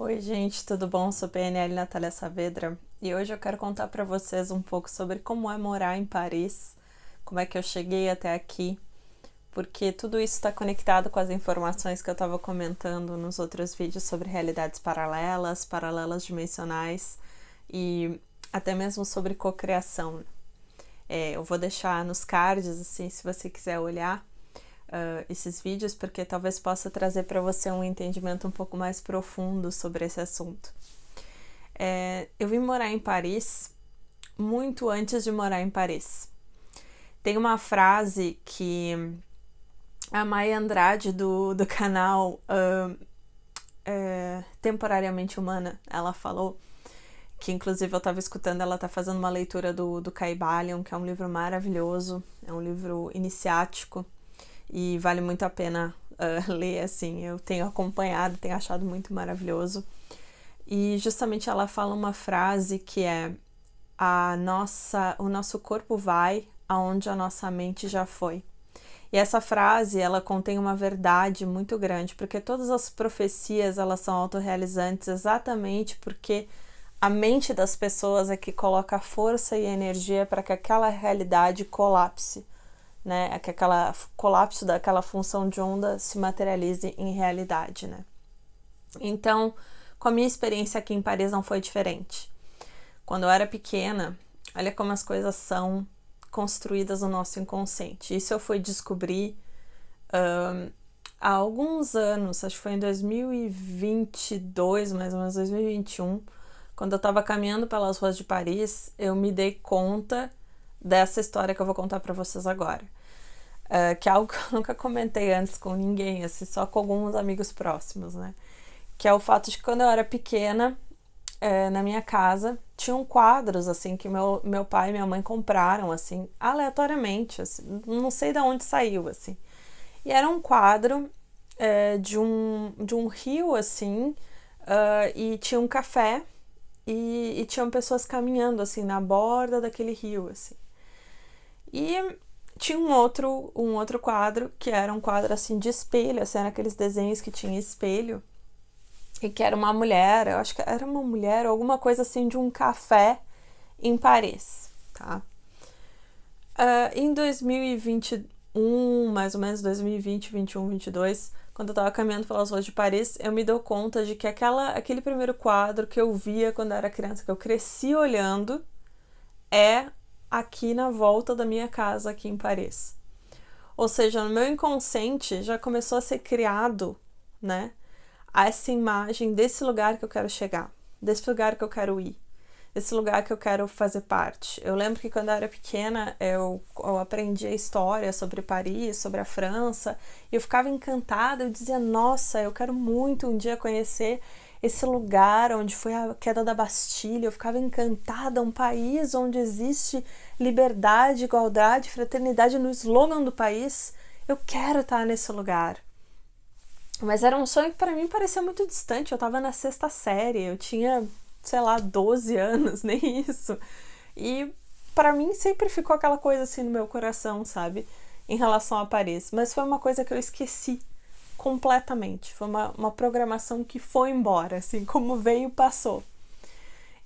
Oi, gente, tudo bom? Sou PNL Natália Saavedra e hoje eu quero contar para vocês um pouco sobre como é morar em Paris, como é que eu cheguei até aqui, porque tudo isso está conectado com as informações que eu estava comentando nos outros vídeos sobre realidades paralelas, paralelas dimensionais e até mesmo sobre cocriação. Eu vou deixar nos cards, assim, se você quiser olhar esses vídeos, porque talvez possa trazer para você um entendimento um pouco mais profundo sobre esse assunto. Eu vim morar em Paris muito antes de morar em Paris. Tem uma frase que a Maia Andrade do canal Temporariamente Humana, ela falou, que inclusive eu estava escutando, ela está fazendo uma leitura do Caibalion, que é um livro maravilhoso, é um livro iniciático e vale muito a pena ler, assim, eu tenho acompanhado, tenho achado muito maravilhoso. E justamente ela fala uma frase que é o nosso corpo vai aonde a nossa mente já foi. E essa frase, ela contém uma verdade muito grande, porque todas as profecias, elas são autorrealizantes exatamente porque a mente das pessoas é que coloca força e energia para que aquela realidade colapse, né? Que aquela colapso daquela função de onda se materialize em realidade, né? Então, com a minha experiência aqui em Paris não foi diferente. Quando eu era pequena, olha como as coisas são construídas no nosso inconsciente. Isso eu fui descobrir há alguns anos, acho que foi em 2022, mais ou menos 2021, quando eu estava caminhando pelas ruas de Paris, eu me dei conta dessa história que eu vou contar para vocês agora. Que é algo que eu nunca comentei antes com ninguém, assim, só com alguns amigos próximos, né? Que é o fato de que quando eu era pequena, na minha casa, tinham quadros, assim, que meu pai e minha mãe compraram, assim, aleatoriamente, assim, não sei de onde saiu, assim. E era um quadro de um rio, assim, e tinha um café e tinham pessoas caminhando, assim, na borda daquele rio, assim. E tinha um outro quadro, que era um quadro, assim, de espelho, assim, era aqueles desenhos que tinha espelho, e que era uma mulher, eu acho que era uma mulher ou alguma coisa assim de um café em Paris, tá? Em 2021, mais ou menos 2020, 21, 22, quando eu tava caminhando pelas ruas de Paris, eu me dou conta de que aquele primeiro quadro que eu via quando eu era criança, que eu cresci olhando, é aqui na volta da minha casa aqui em Paris. Ou seja, no meu inconsciente já começou a ser criado, né, essa imagem desse lugar que eu quero chegar, desse lugar que eu quero ir, desse lugar que eu quero fazer parte. Eu lembro que quando eu era pequena, eu aprendi a história sobre Paris, sobre a França, e eu ficava encantada, eu dizia, nossa, eu quero muito um dia conhecer esse lugar onde foi a queda da Bastilha, eu ficava encantada, um país onde existe liberdade, igualdade, fraternidade no slogan do país, eu quero estar nesse lugar. Mas era um sonho que para mim parecia muito distante, eu tava na sexta série, eu tinha, sei lá, 12 anos, nem isso. E para mim sempre ficou aquela coisa assim no meu coração, sabe? Em relação a Paris. Mas foi uma coisa que eu esqueci completamente. Foi uma programação que foi embora, assim, como veio, passou.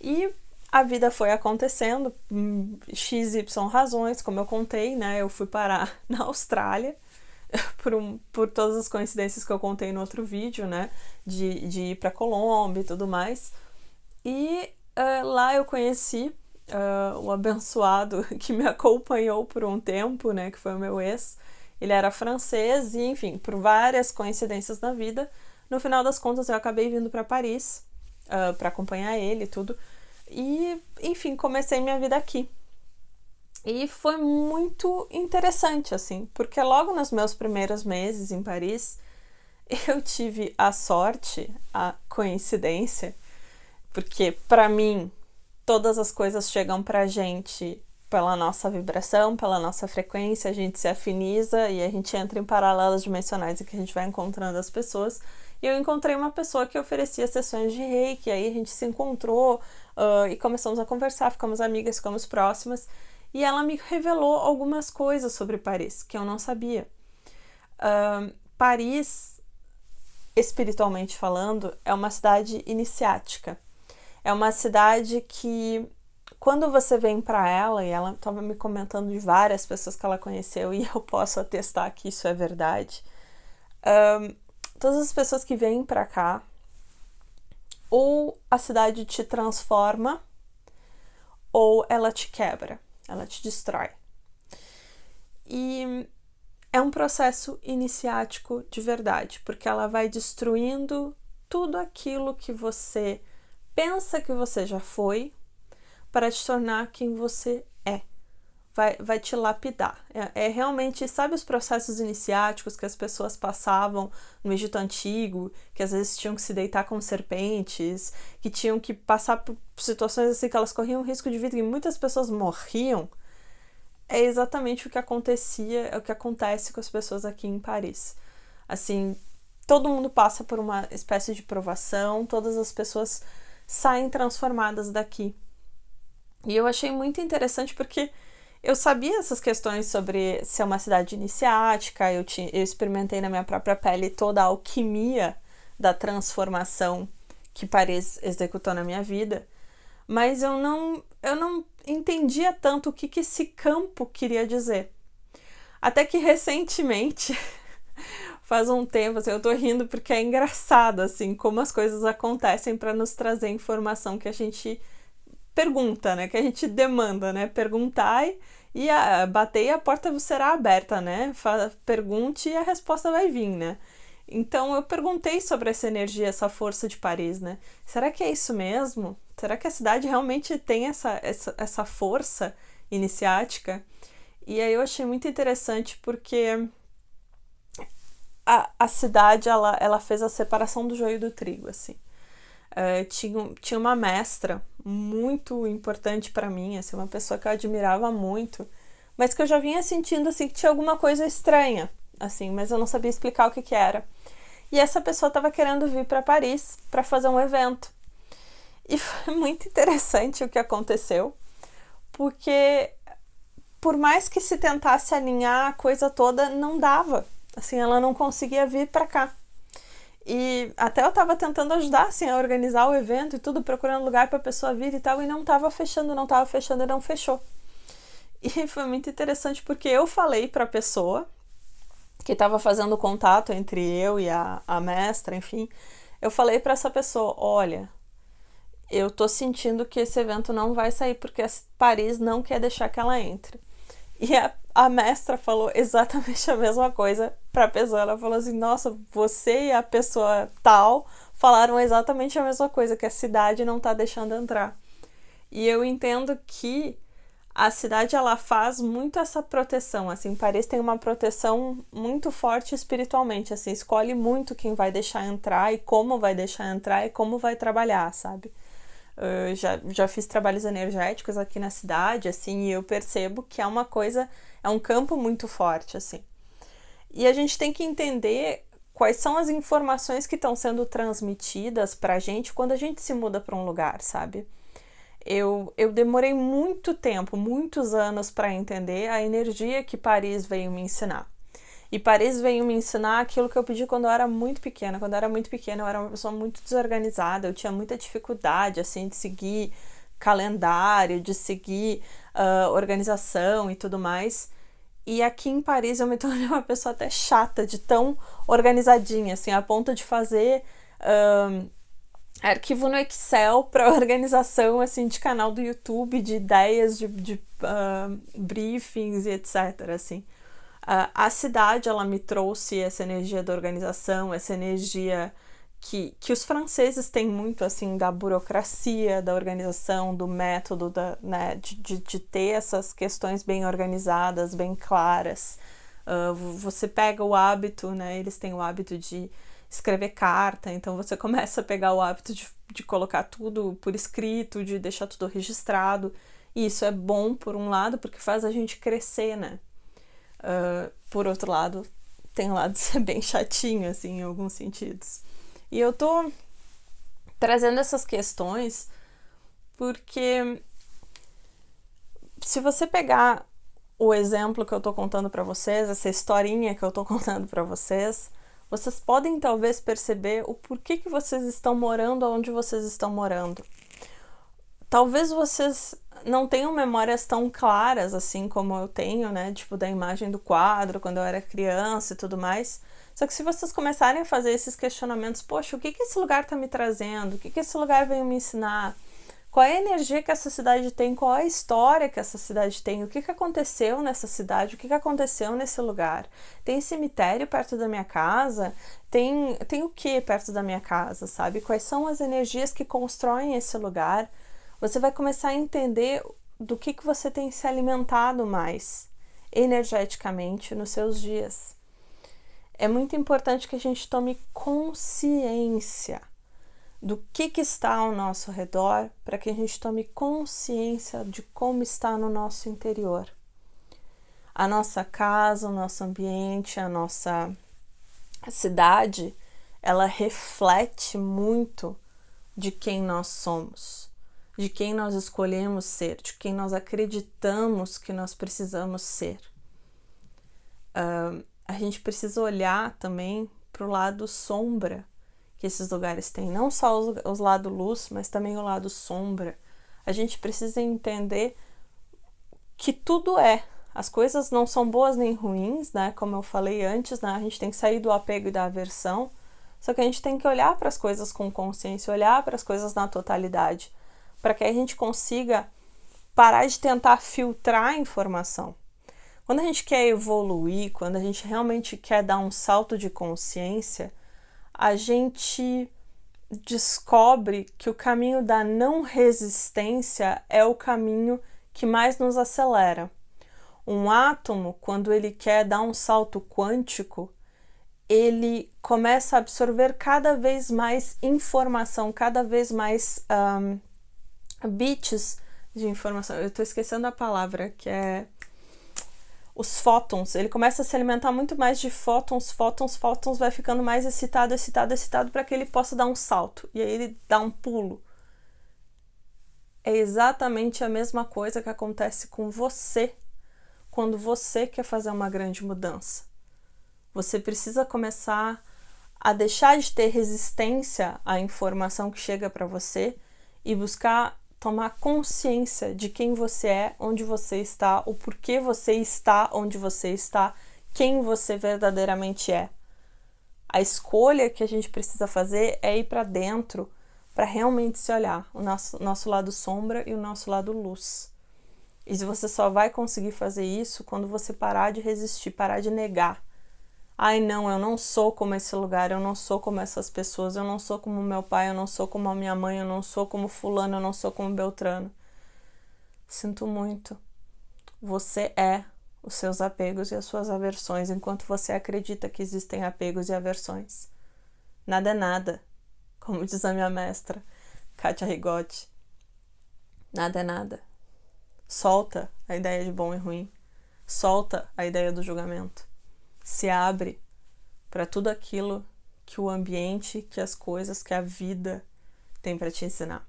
E a vida foi acontecendo, XY razões, como eu contei, né? Eu fui parar na Austrália, por todas as coincidências que eu contei no outro vídeo, né? De ir pra Colômbia e tudo mais. E lá eu conheci o abençoado que me acompanhou por um tempo, né? Que foi o meu ex. Ele era francês e, enfim, por várias coincidências na vida, no final das contas eu acabei vindo para Paris para acompanhar ele e tudo. E, enfim, comecei minha vida aqui. E foi muito interessante, assim, porque logo nos meus primeiros meses em Paris, eu tive a sorte, a coincidência, porque para mim todas as coisas chegam pra gente pela nossa vibração, pela nossa frequência, a gente se afiniza e a gente entra em paralelas dimensionais em que a gente vai encontrando as pessoas. E eu encontrei uma pessoa que oferecia sessões de reiki, aí a gente se encontrou e começamos a conversar, ficamos amigas, ficamos próximas. E ela me revelou algumas coisas sobre Paris que eu não sabia. Paris espiritualmente falando, é uma cidade iniciática. É uma cidade que, quando você vem para ela, e ela estava me comentando de várias pessoas que ela conheceu, e eu posso atestar que isso é verdade, todas as pessoas que vêm para cá, ou a cidade te transforma, ou ela te quebra, ela te destrói. E é um processo iniciático de verdade, porque ela vai destruindo tudo aquilo que você pensa que você já foi para te tornar quem você é. Vai te lapidar. É realmente, sabe os processos iniciáticos que as pessoas passavam no Egito Antigo, que às vezes tinham que se deitar com serpentes, que tinham que passar por situações assim que elas corriam risco de vida e muitas pessoas morriam? É exatamente o que acontecia, é o que acontece com as pessoas aqui em Paris. Assim, todo mundo passa por uma espécie de provação, todas as pessoas saem transformadas daqui. E eu achei muito interessante porque eu sabia essas questões sobre ser uma cidade iniciática, eu experimentei na minha própria pele toda a alquimia da transformação que Paris executou na minha vida, mas eu não entendia tanto o que esse campo queria dizer. Até que recentemente, faz um tempo, assim, eu tô rindo porque é engraçado, assim, como as coisas acontecem para nos trazer informação que a gente pergunta, né? Que a gente demanda, né? Perguntai e bater e a porta será aberta, né? Pergunte e a resposta vai vir, né? Então eu perguntei sobre essa energia, essa força de Paris, né? Será que é isso mesmo? Será que a cidade realmente tem essa força iniciática? E aí eu achei muito interessante porque a cidade, ela fez a separação do joio do trigo, assim. Tinha uma mestra muito importante para mim, assim, uma pessoa que eu admirava muito, mas que eu já vinha sentindo assim que tinha alguma coisa estranha, assim, mas eu não sabia explicar o que era. E essa pessoa estava querendo vir para Paris para fazer um evento. E foi muito interessante o que aconteceu, porque por mais que se tentasse alinhar a coisa toda, não dava. Assim, ela não conseguia vir para cá. E até eu tava tentando ajudar, assim, a organizar o evento e tudo, procurando lugar pra pessoa vir e tal, e não tava fechando e não fechou. E foi muito interessante porque eu falei pra pessoa que tava fazendo contato entre eu e a mestra, enfim, eu falei pra essa pessoa, olha, eu tô sentindo que esse evento não vai sair porque Paris não quer deixar que ela entre. E a mestra falou exatamente a mesma coisa pra pessoa. Ela falou assim, nossa, você e a pessoa tal falaram exatamente a mesma coisa, que a cidade não tá deixando entrar. E eu entendo que a cidade, ela faz muito essa proteção, assim, Paris tem uma proteção muito forte espiritualmente, assim, escolhe muito quem vai deixar entrar e como vai deixar entrar e como vai trabalhar, sabe? Já fiz trabalhos energéticos aqui na cidade, assim, e eu percebo que é uma coisa, é um campo muito forte, assim. E a gente tem que entender quais são as informações que estão sendo transmitidas pra gente quando a gente se muda para um lugar, sabe? Eu demorei muito tempo, muitos anos para entender a energia que Paris veio me ensinar. E Paris veio me ensinar aquilo que eu pedi quando eu era muito pequena. Quando eu era muito pequena, eu era uma pessoa muito desorganizada, eu tinha muita dificuldade, assim, de seguir calendário, de seguir organização e tudo mais. E aqui em Paris eu me tornei uma pessoa até chata, de tão organizadinha, assim, a ponto de fazer arquivo no Excel para organização, assim, de canal do YouTube, de ideias, de briefings e etc, assim. A cidade, ela me trouxe essa energia da organização, essa energia que os franceses têm muito, assim, da burocracia, da organização, do método, né, de ter essas questões bem organizadas, bem claras. Você pega o hábito, né, eles têm o hábito de escrever carta, então você começa a pegar o hábito de colocar tudo por escrito, de deixar tudo registrado, e isso é bom por um lado, porque faz a gente crescer, né? Por outro lado, tem um lado de ser bem chatinho, assim, em alguns sentidos. E eu tô trazendo essas questões porque se você pegar o exemplo que eu tô contando pra vocês, essa historinha que eu tô contando pra vocês, vocês podem talvez perceber o porquê que vocês estão morando onde vocês estão morando. Talvez vocês não tenham memórias tão claras assim como eu tenho, né? Tipo, da imagem do quadro, quando eu era criança e tudo mais. Só que se vocês começarem a fazer esses questionamentos, poxa, o que esse lugar tá me trazendo? O que esse lugar veio me ensinar? Qual é a energia que essa cidade tem? Qual é a história que essa cidade tem? O que aconteceu nessa cidade? O que aconteceu nesse lugar? Tem cemitério perto da minha casa? Tem o que perto da minha casa, sabe? Quais são as energias que constroem esse lugar? Você vai começar a entender do que você tem se alimentado mais energeticamente nos seus dias. É muito importante que a gente tome consciência do que está ao nosso redor, para que a gente tome consciência de como está no nosso interior. A nossa casa, o nosso ambiente, a nossa cidade, ela reflete muito de quem nós somos, de quem nós escolhemos ser, de quem nós acreditamos que nós precisamos ser. A gente precisa olhar também para o lado sombra que esses lugares têm, não só os lados luz, mas também o lado sombra. A gente precisa entender que tudo as coisas não são boas nem ruins, né? Como eu falei antes, né? A gente tem que sair do apego e da aversão, só que a gente tem que olhar para as coisas com consciência, olhar para as coisas na totalidade, para que a gente consiga parar de tentar filtrar a informação. Quando a gente quer evoluir, quando a gente realmente quer dar um salto de consciência, a gente descobre que o caminho da não resistência é o caminho que mais nos acelera. Um átomo, quando ele quer dar um salto quântico, ele começa a absorver cada vez mais informação, cada vez mais bits de informação. Eu estou esquecendo a palavra, que é os fótons. Ele começa a se alimentar muito mais de fótons, vai ficando mais excitado para que ele possa dar um salto. E aí ele dá um pulo. É exatamente a mesma coisa que acontece com você quando você quer fazer uma grande mudança. Você precisa começar a deixar de ter resistência à informação que chega para você e buscar tomar consciência de quem você é, onde você está, o porquê você está onde você está, quem você verdadeiramente é. A escolha que a gente precisa fazer é ir para dentro para realmente se olhar, o nosso lado sombra e o nosso lado luz. E você só vai conseguir fazer isso quando você parar de resistir, parar de negar. Ai, não, eu não sou como esse lugar, eu não sou como essas pessoas, eu não sou como meu pai, eu não sou como a minha mãe, eu não sou como fulano, eu não sou como Beltrano. Sinto muito. Você é os seus apegos e as suas aversões, enquanto você acredita que existem apegos e aversões. Nada é nada, como diz a minha mestra, Kátia Rigotti. Nada é nada. Solta a ideia de bom e ruim. Solta a ideia do julgamento. Se abre para tudo aquilo que o ambiente, que as coisas, que a vida tem para te ensinar.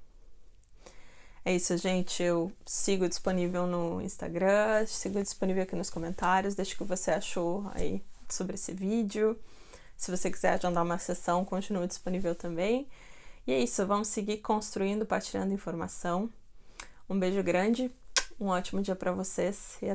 É isso, gente. Eu sigo disponível no Instagram, sigo disponível aqui nos comentários. Deixa o que você achou aí sobre esse vídeo. Se você quiser agendar uma sessão, continua disponível também. E é isso, vamos seguir construindo, partilhando informação. Um beijo grande, um ótimo dia para vocês e